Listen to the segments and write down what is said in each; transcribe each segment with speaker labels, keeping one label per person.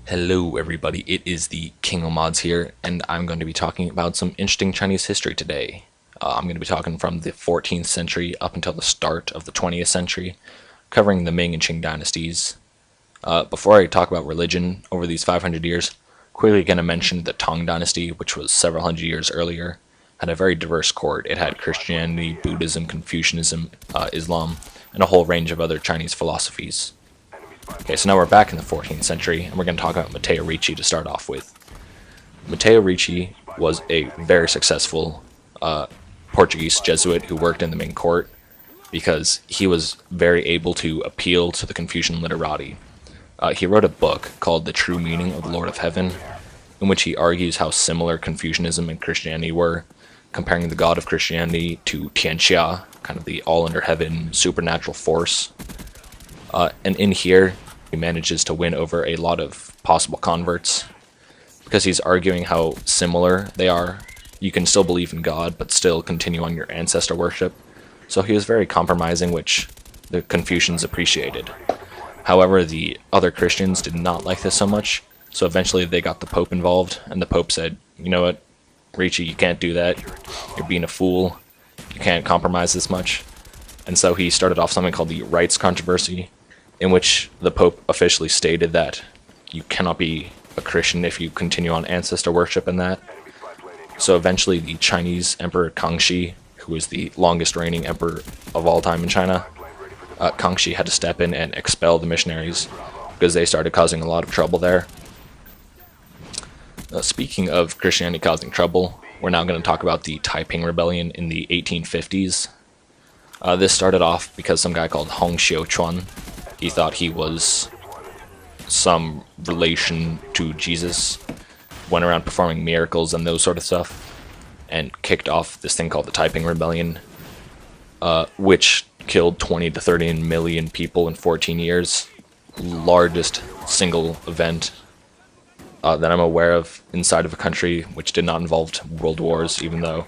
Speaker 1: Hello everybody, it is the King of Mods here, and I'm going to be talking about some interesting Chinese history today. I'm going to be talking from the 14th century up until the start of the 20th century, covering the Ming and Qing dynasties. Before I talk about religion over these 500 years, quickly going to mention the Tang dynasty, which was several hundred years earlier, had a very diverse court. It had Christianity, Buddhism, Confucianism, Islam, and a whole range of other Chinese philosophies. Okay, so now we're back in the 14th century, and we're going to talk about Matteo Ricci to start off with. Matteo Ricci was a very successful Portuguese Jesuit who worked in the Ming court because he was very able to appeal to the Confucian literati. He wrote a book called The True Meaning of the Lord of Heaven, in which he argues how similar Confucianism and Christianity were, comparing the god of Christianity to Tianxia, kind of the all-under-heaven supernatural force. And in here, he manages to win over a lot of possible converts, because he's arguing how similar they are. You can still believe in God, but still continue on your ancestor worship. So he was very compromising, which the Confucians appreciated. However, the other Christians did not like this so much, so eventually they got the Pope involved, and the Pope said, you know what, Ricci, you can't do that. You're being a fool. You can't compromise this much. And so he started off something called the Rights Controversy, in which the Pope officially stated that you cannot be a Christian if you continue on ancestor worship and that. So eventually the Chinese Emperor Kangxi, who was the longest reigning emperor of all time in China, Kangxi had to step in and expel the missionaries because they started causing a lot of trouble there. Speaking of Christianity causing trouble, we're now going to talk about the Taiping Rebellion in the 1850s. This started off because some guy called Hong Xiuquan, he thought he was some relation to Jesus, went around performing miracles and those sort of stuff, and kicked off this thing called the Taiping Rebellion, which killed 20 to 30 million people in 14 years. Largest single event that I'm aware of inside of a country which did not involve world wars, even though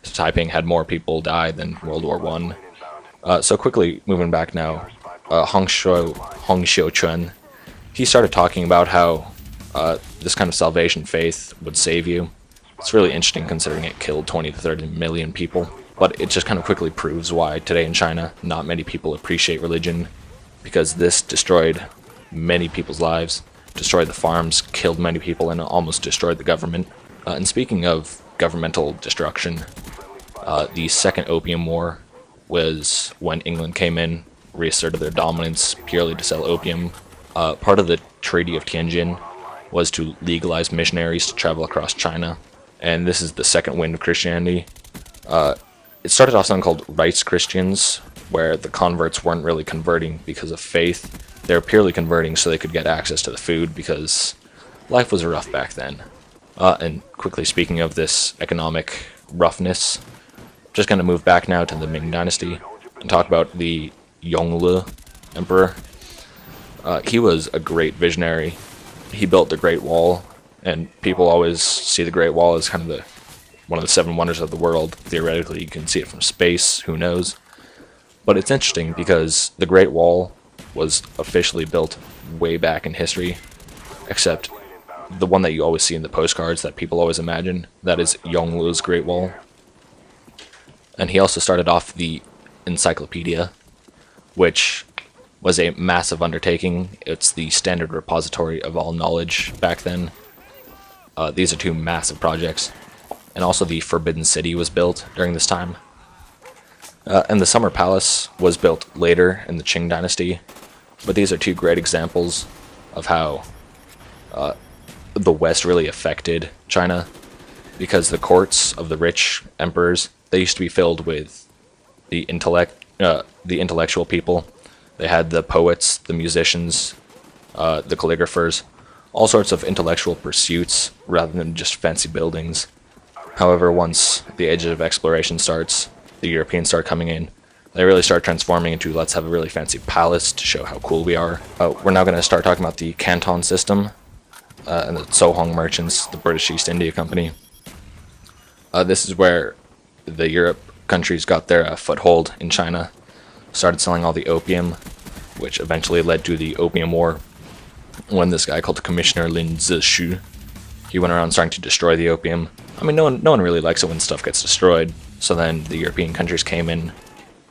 Speaker 1: Taiping had more people die than World War One. So quickly, moving back now, Hong Xiuquan, he started talking about how this kind of salvation faith would save you. It's really interesting considering it killed 20 to 30 million people, but it just kind of quickly proves why today in China not many people appreciate religion, because this destroyed many people's lives, destroyed the farms, killed many people, and almost destroyed the government. And speaking of governmental destruction, the Second Opium War was when England came in, reasserted their dominance purely to sell opium. Part of the Treaty of Tianjin was to legalize missionaries to travel across China, and this is the second wind of Christianity. It started off something called Rights Christians, where the converts weren't really converting because of faith. They were purely converting so they could get access to the food, because life was rough back then. And quickly speaking of this economic roughness, just going to move back now to the Ming Dynasty and talk about the Yongle Emperor. He was a great visionary. He built the Great Wall, and people always see the Great Wall as kind of one of the seven wonders of the world. Theoretically, you can see it from space, who knows? But it's interesting because the Great Wall was officially built way back in history, except the one that you always see in the postcards that people always imagine, that is Yonglu's Great Wall. And he also started off the encyclopedia, which was a massive undertaking. It's the standard repository of all knowledge back then. These are two massive projects. And also the Forbidden City was built during this time. And the Summer Palace was built later in the Qing Dynasty. But these are two great examples of how the West really affected China, because the courts of the rich emperors, they used to be filled with the intellectual people. They had the poets, the musicians, the calligraphers, all sorts of intellectual pursuits rather than just fancy buildings. However, once the age of exploration starts, the Europeans start coming in, they really start transforming into, let's have a really fancy palace to show how cool we are. We're now going to start talking about the Canton system and the Sohong merchants, the British East India Company. This is where the Europe countries got their foothold in China, started selling all the opium, which eventually led to the Opium War. when this guy called Commissioner Lin Zexu, he went around starting to destroy the opium. I mean, no one really likes it when stuff gets destroyed. So then the European countries came in,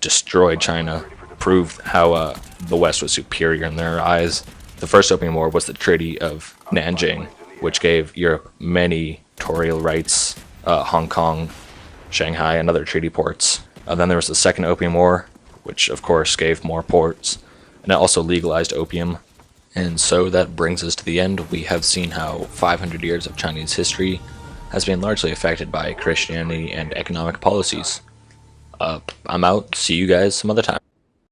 Speaker 1: destroyed China, proved how the West was superior in their eyes. The first Opium War was the Treaty of Nanjing, which gave Europe many territorial rights, Hong Kong, Shanghai, and other treaty ports. Then there was the Second Opium War, which of course gave more ports, and it also legalized opium. And so that brings us to the end. We have seen how 500 years of Chinese history has been largely affected by Christianity and economic policies. I'm out. See you guys some other time.